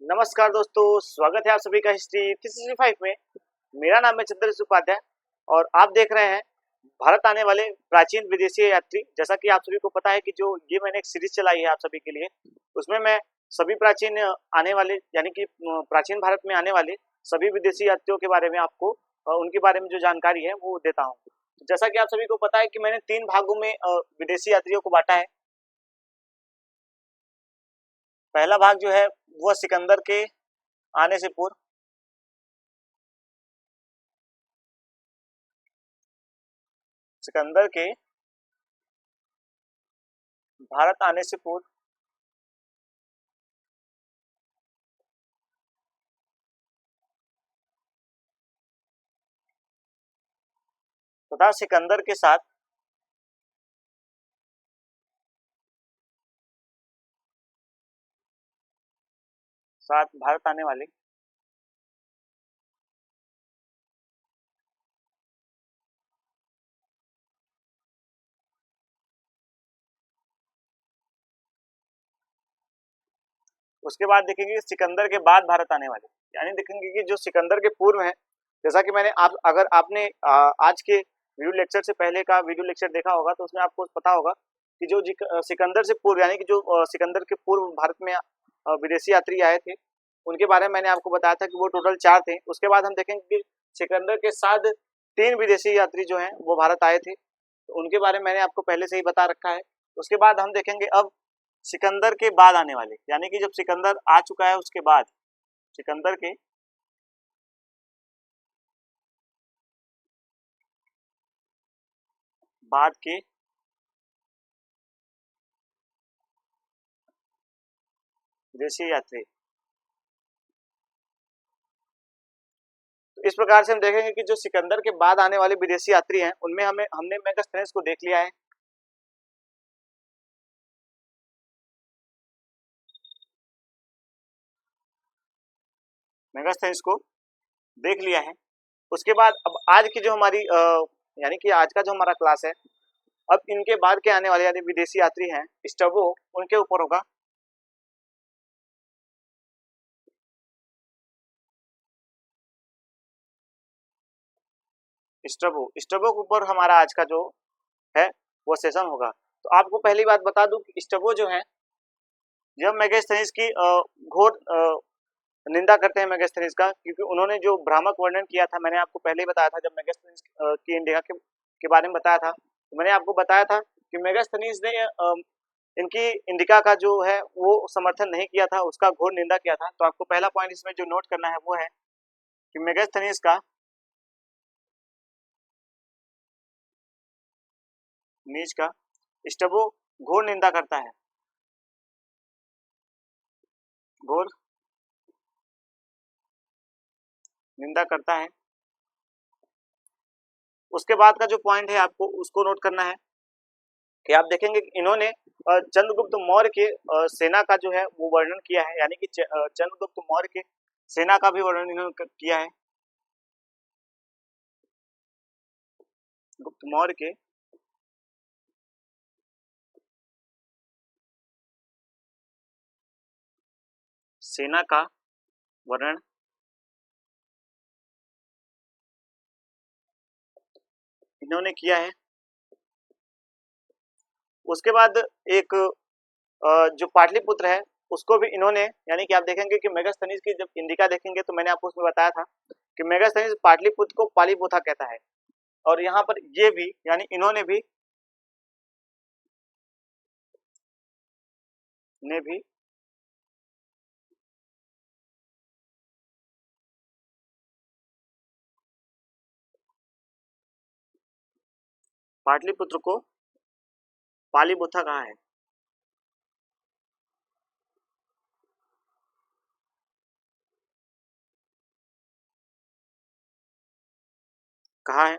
नमस्कार दोस्तों, स्वागत है आप सभी का हिस्ट्री 365 में। मेरा नाम है चंद्र उपाध्याय और आप देख रहे हैं भारत आने वाले प्राचीन विदेशी यात्री। जैसा कि आप सभी को पता है कि जो ये मैंने एक सीरीज चलाई है आप सभी के लिए, उसमें मैं सभी प्राचीन आने वाले यानी कि प्राचीन भारत में आने वाले सभी विदेशी यात्रियों के बारे में आपको उनके बारे में जो जानकारी है वो देता हूँ। जैसा कि आप सभी को पता है कि मैंने 3 भागों में विदेशी यात्रियों को बांटा है। पहला भाग जो है वह सिकंदर के आने से पूर्व, सिकंदर के भारत आने से पूर्व, तथा सिकंदर के साथ भारत आने वाले उसके बाद देखेंगे सिकंदर के बाद भारत आने वाले, यानी देखेंगे कि जो सिकंदर के पूर्व है। जैसा कि मैंने आप अगर आपने आज के वीडियो लेक्चर से पहले का वीडियो लेक्चर देखा होगा तो उसमें आपको पता होगा कि जो सिकंदर से पूर्व यानी कि जो सिकंदर के पूर्व भारत में विदेशी यात्री आए थे उनके बारे में मैंने आपको बताया था कि वो टोटल 4 थे। उसके बाद हम देखेंगे कि सिकंदर के साथ 3 विदेशी यात्री जो हैं वो भारत आए थे, तो उनके बारे में मैंने आपको पहले से ही बता रखा है। उसके बाद हम देखेंगे अब सिकंदर के बाद आने वाले, यानी कि जब सिकंदर आ चुका है उसके बाद सिकंदर के बाद के विदेशी यात्री। तो इस प्रकार से हम देखेंगे कि जो सिकंदर के बाद आने वाले विदेशी यात्री हैं उनमें हमने मेगास्थनीज को देख लिया है। मेगास्थनीज को देख लिया है। उसके बाद अब आज की जो हमारी यानी कि आज का जो हमारा क्लास है, अब इनके बाद के आने वाले यानी विदेशी यात्री हैं स्ट्रैबो, उनके ऊपर होगा। स्ट्रैबो स्ट्रैबो के ऊपर हमारा आज का जो है वो सेशन होगा। तो आपको पहली बात बता दूं कि स्ट्रैबो जो है जब मेगास्थनीज की घोर निंदा करते हैं मेगास्थनीज का, क्योंकि उन्होंने जो भ्रामक वर्णन किया था, मैंने आपको पहले ही बताया था जब मेगास्थनीज की इंडिया के बारे में बताया था, तो मैंने आपको बताया था कि मेगास्थनीज ने इनकी इंडिका का जो है वो समर्थन नहीं किया था, उसका घोर निंदा किया था। तो आपको पहला पॉइंट इसमें जो नोट करना है वो है कि मेगास्थनीज का नीच का स्ट्रैबो घोर निंदा करता है, घोर निंदा करता है। उसके बाद का जो पॉइंट है आपको उसको नोट करना है कि आप देखेंगे कि इन्होंने चंद्रगुप्त मौर्य के सेना का जो है वो वर्णन किया है, यानी कि चंद्रगुप्त मौर्य के सेना का भी वर्णन इन्होंने किया है। गुप्त मौर्य के सेना का वर्णन इन्होंने किया है। उसके बाद एक जो पाटलिपुत्र है उसको भी इन्होंने, यानी कि आप देखेंगे कि मेगास्थनीज की जब इंडिका देखेंगे तो मैंने आपको उसमें बताया था कि मेगास्थनीज पाटलिपुत्र को पालीपोथा कहता है, और यहाँ पर ये भी यानी इन्होंने भी ने भी पाटलिपुत्र को पालीपोथा कहा है। कहा है,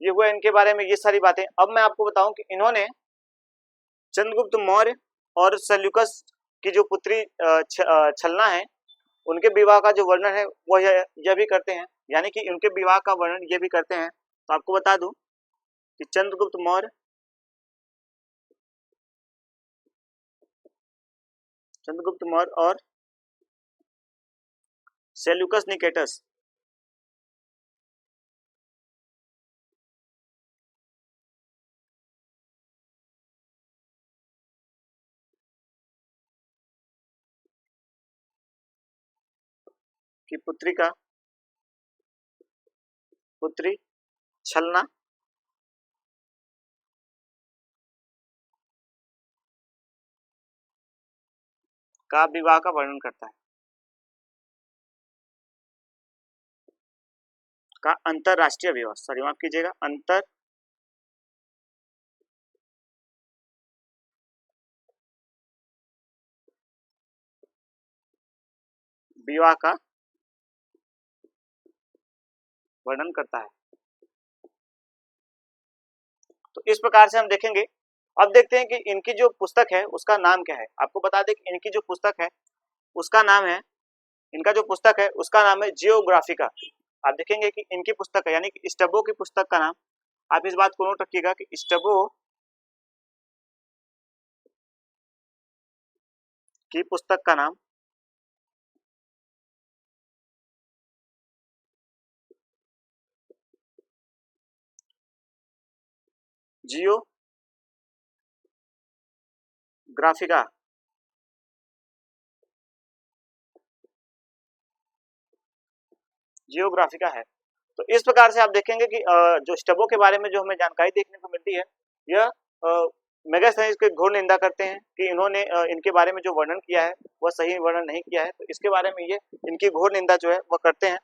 ये हुआ इनके बारे में ये सारी बातें। अब मैं आपको बताऊं कि इन्होंने चंद्रगुप्त मौर्य और सेल्यूकस की जो पुत्री छलना है उनके विवाह का जो वर्णन है वह यह भी करते हैं, यानी कि उनके विवाह का वर्णन ये भी करते हैं। तो आपको बता दूं कि चंद्रगुप्त मौर्य और सेल्यूकस निकेटस, की पुत्री छलना का विवाह का वर्णन करता है। का अंतरराष्ट्रीय विवाह, सॉरी माफ कीजिएगा, अंतर विवाह का वर्णन करता है। तो इस प्रकार से हम देखेंगे। अब देखते हैं कि इनकी जो पुस्तक है उसका नाम क्या है। आपको बता दें कि इनकी जो पुस्तक है उसका नाम है, इनका जो पुस्तक है उसका नाम है जियोग्राफिका। आप देखेंगे कि इनकी पुस्तक है यानी कि स्ट्रैबो की पुस्तक का नाम, आप इस बात को नोट रखिएगा कि स्ट्रैबो की पुस्तक का नाम जियोग्राफिका जियोग्राफिका है। तो इस प्रकार से आप देखेंगे कि जो स्ट्रैबो के बारे में जो हमें जानकारी देखने को मिलती है, यह मेगास्थनीज की घोर निंदा करते हैं कि इन्होंने इनके बारे में जो वर्णन किया है वह सही वर्णन नहीं किया है। तो इसके बारे में ये इनकी घोर निंदा जो है वह करते हैं।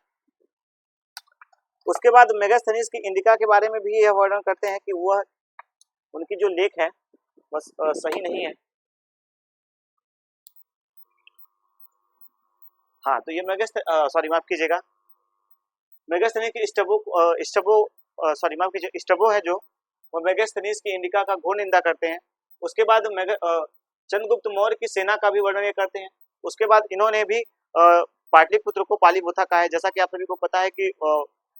उसके बाद मेगास्थनीज की इंडिका के बारे में भी यह वर्णन करते हैं कि वह उनकी जो लेख है वह सही नहीं है। हाँ, तो ये सॉरी माफ कीजिएगा, मेगास्थनीज की सॉरी माफ कीजिए, स्ट्रैबो है जो वो मेगास्थनीज की इंडिका का घोर निंदा करते हैं। उसके बाद चंद्रगुप्त मौर्य की सेना का भी वर्णन ये करते हैं। उसके बाद इन्होंने भी पाटलिपुत्र को पालीपुथा कहा है। जैसा कि आप सभी को पता है कि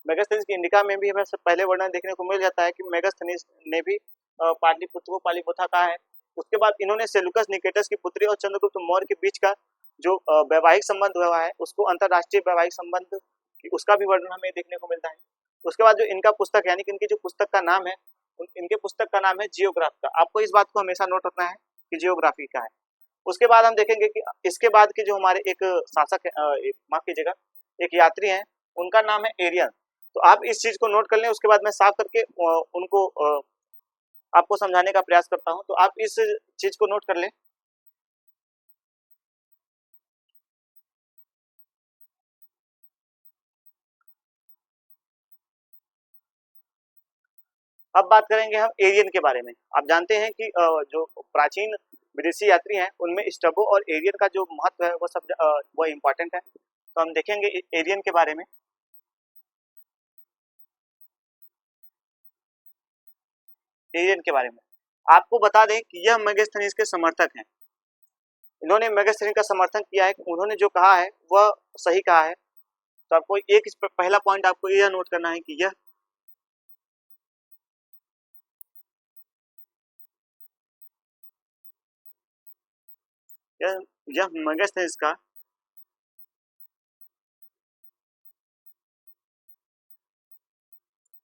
मेगास्थनीज की इंडिका में भी हमें सबसे पहले वर्णन देखने को मिल जाता है कि मेगास्थनीज ने भी पाटलिपुत्र को पालीपुथा कहा है। उसके बाद इन्होंने सेल्यूकस निकेटस की पुत्री और चंद्रगुप्त मौर्य के बीच का जो वैवाहिक संबंध हुआ है उसको अंतरराष्ट्रीय वैवाहिक संबंध उसका भी वर्णन हमें देखने को मिलता है। उसके बाद जो इनका पुस्तक यानी कि इनकी जो पुस्तक का नाम है, इनके पुस्तक का नाम है जियोग्राफिका। आपको इस बात को हमेशा नोट रखना है कि जियोग्राफी का है। उसके बाद हम देखेंगे कि इसके बाद के जो हमारे एक शासक है, माफ कीजिएगा, एक यात्री हैं, उनका नाम है एरियन। तो आप इस चीज को नोट कर लें। उसके बाद मैं साफ करके उनको आपको समझाने का प्रयास करता हूं। तो आप इस चीज को नोट कर लें। अब बात करेंगे हम एरियन के बारे में। आप जानते हैं कि जो प्राचीन विदेशी यात्री हैं उनमें स्ट्रैबो और एरियन का जो महत्व है वो इम्पोर्टेंट है। तो हम देखेंगे एरियन के बारे में। एरियन के बारे में आपको बता दें कि यह मेगास्थनीज के समर्थक हैं। इन्होंने मेगास्थनीज का समर्थन किया है। उन्होंने जो कहा है वह सही कहा है। तो आपको एक पहला पॉइंट आपको यह नोट करना है कि यह मेगास्थनीज का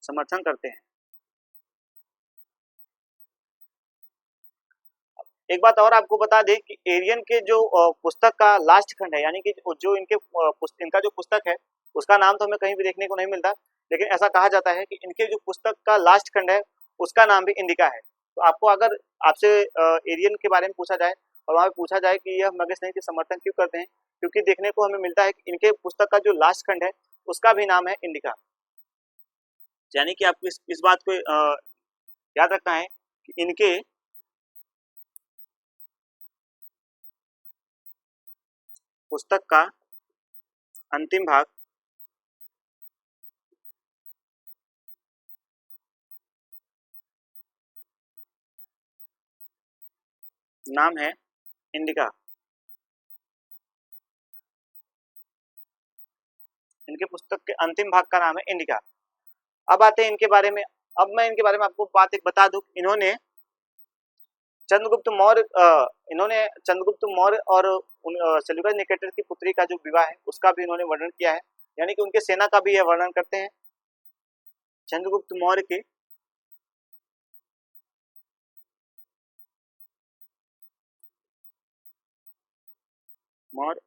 समर्थन करते हैं। एक बात और आपको बता दें कि एरियन के जो पुस्तक का लास्ट खंड है यानी कि जो इनका जो पुस्तक है उसका नाम तो हमें कहीं भी देखने को नहीं मिलता, लेकिन ऐसा कहा जाता है कि इनके जो पुस्तक का लास्ट खंड है उसका नाम भी इंडिका है। तो आपको अगर आपसे एरियन के बारे में पूछा जाए और वहाँ पे पूछा जाए कि यह मेगास्थनीज के समर्थन क्यों करते हैं, क्योंकि देखने को हमें मिलता है कि इनके पुस्तक का जो लास्ट खंड है उसका भी नाम है इंडिका। यानी कि आपको इस बात को याद रखना है कि इनके पुस्तक का अंतिम भाग नाम है इंडिका। इनके पुस्तक के अंतिम भाग का नाम है इंडिका। अब आते हैं इनके बारे में। अब मैं इनके बारे में आपको बात एक बता दूं। इन्होंने चंद्रगुप्त मौर्य और सेल्यूकस निकेटर की पुत्री का जो विवाह है उसका भी इन्होंने वर्णन किया है, यानी कि उनके सेना का भी यह वर्णन करते हैं। चंद्रगुप्त मौर्य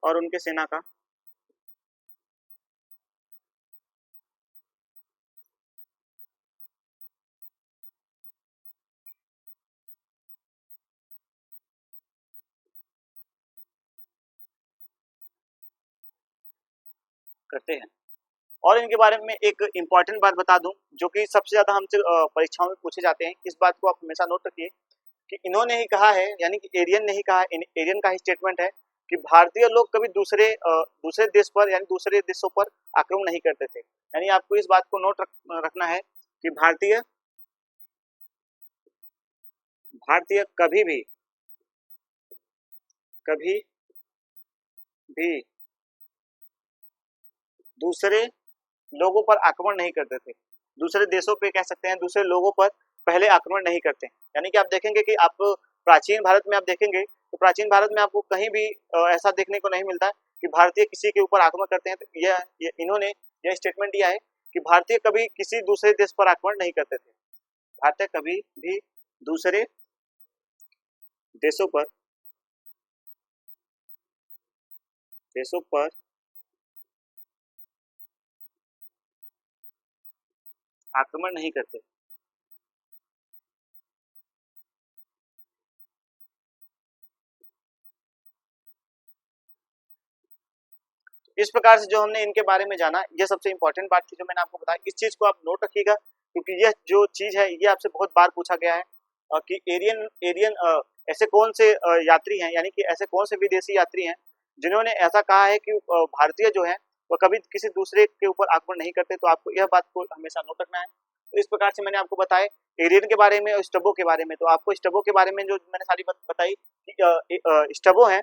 और उनके सेना का करते हैं। और इनके बारे में एक इम्पॉर्टेंट बात बता दूं जो कि सबसे ज्यादा हमसे परीक्षाओं में पूछे जाते हैं, इस बात को आप हमेशा नोट रखिए कि इन्होंने ही कहा है, यानी कि एरियन ने ही कहा, एरियन का ही स्टेटमेंट है कि भारतीय लोग कभी दूसरे देश पर यानी दूसरे देशों पर आक्रमण नहीं करते थे। यानी आपको इस बात को रखना है कि भारतीय कभी भी दूसरे लोगों पर आक्रमण नहीं करते थे। दूसरे देशों पे कह सकते हैं, दूसरे लोगों पर पहले आक्रमण नहीं करते। यानी कि आप देखेंगे कि आप प्राचीन भारत में आप देखेंगे तो प्राचीन भारत में आपको कहीं भी ऐसा देखने को नहीं मिलता कि भारतीय किसी के ऊपर आक्रमण करते हैं। तो इन्होंने यह स्टेटमेंट दिया है कि भारतीय कभी किसी दूसरे देश पर आक्रमण नहीं करते थे। भारतीय कभी भी दूसरे देशों पर आक्रमण नहीं करते। इस प्रकार से जो हमने इनके बारे में जाना, यह सबसे इंपॉर्टेंट बात थी जो मैंने आपको बताया। इस चीज को आप नोट रखिएगा क्योंकि यह जो चीज है ये आपसे बहुत बार पूछा गया है कि एरियन एरियन ऐसे कौन से यात्री हैं, यानी कि ऐसे कौन से विदेशी यात्री हैं जिन्होंने ऐसा कहा है कि भारतीय जो है वह कभी किसी दूसरे के ऊपर आक्रमण नहीं करते। तो आपको यह बात को हमेशा नोट रखना है। तो इस प्रकार से मैंने आपको बताया एरियन के बारे में और स्टबो के बारे में। तो आपको स्टबो के बारे में जो मैंने सारी बात बताई कि स्टबो है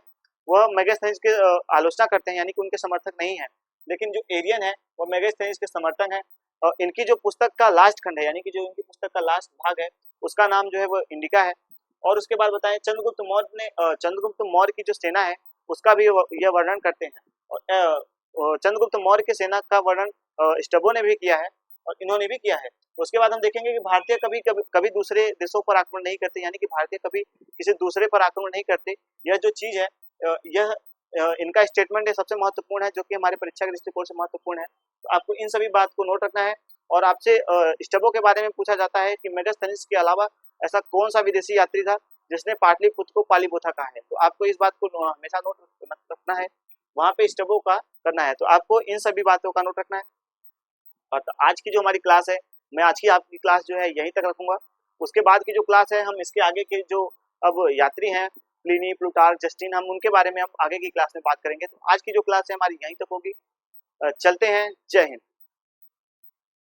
वह मेगास्थनीज के आलोचना करते हैं, यानी कि उनके समर्थक नहीं है। लेकिन जो एरियन है वह मेगास्थनीज के समर्थक है। और इनकी जो पुस्तक का लास्ट खंड है, यानी कि जो इनकी पुस्तक का लास्ट भाग है उसका नाम जो है वो इंडिका है। और उसके बाद बताएं चंद्रगुप्त मौर्य की जो सेना है उसका भी यह वर्णन करते हैं। और चंद्रगुप्त मौर्य की सेना का वर्णन स्टबो ने भी किया है और इन्होंने भी किया है। उसके बाद हम देखेंगे कि भारतीय कभी दूसरे देशों पर आक्रमण नहीं करते, यानी कि भारतीय कभी किसी दूसरे पर आक्रमण नहीं करते। यह जो चीज है यह इनका स्टेटमेंट है सबसे महत्वपूर्ण है, जो कि हमारे परीक्षा के दृष्टिकोण से महत्वपूर्ण है। तो आपको इन सभी बात को नोट रखना है। और आपसे स्टबो के बारे में पूछा जाता है कि मेगास्थनीज के अलावा ऐसा कौन सा विदेशी यात्री था जिसने पाटलिपुत्र को पालीबोथा कहा है। तो आपको इस बात को हमेशा नोट रखना है, वहां पे स्टबो का करना है। तो आपको इन सभी बातों का नोट रखना है। और तो आज की जो हमारी क्लास है, मैं आज की आपकी क्लास जो है यहीं तक रखूंगा। उसके बाद की जो क्लास है हम इसके आगे के जो अब यात्री हैं प्लिनी, प्लूटार्क, जस्टिन, हम उनके बारे में हम आगे की क्लास में बात करेंगे। तो आज की जो क्लास है हमारी यहीं तक होगी। चलते हैं। जय हिंद।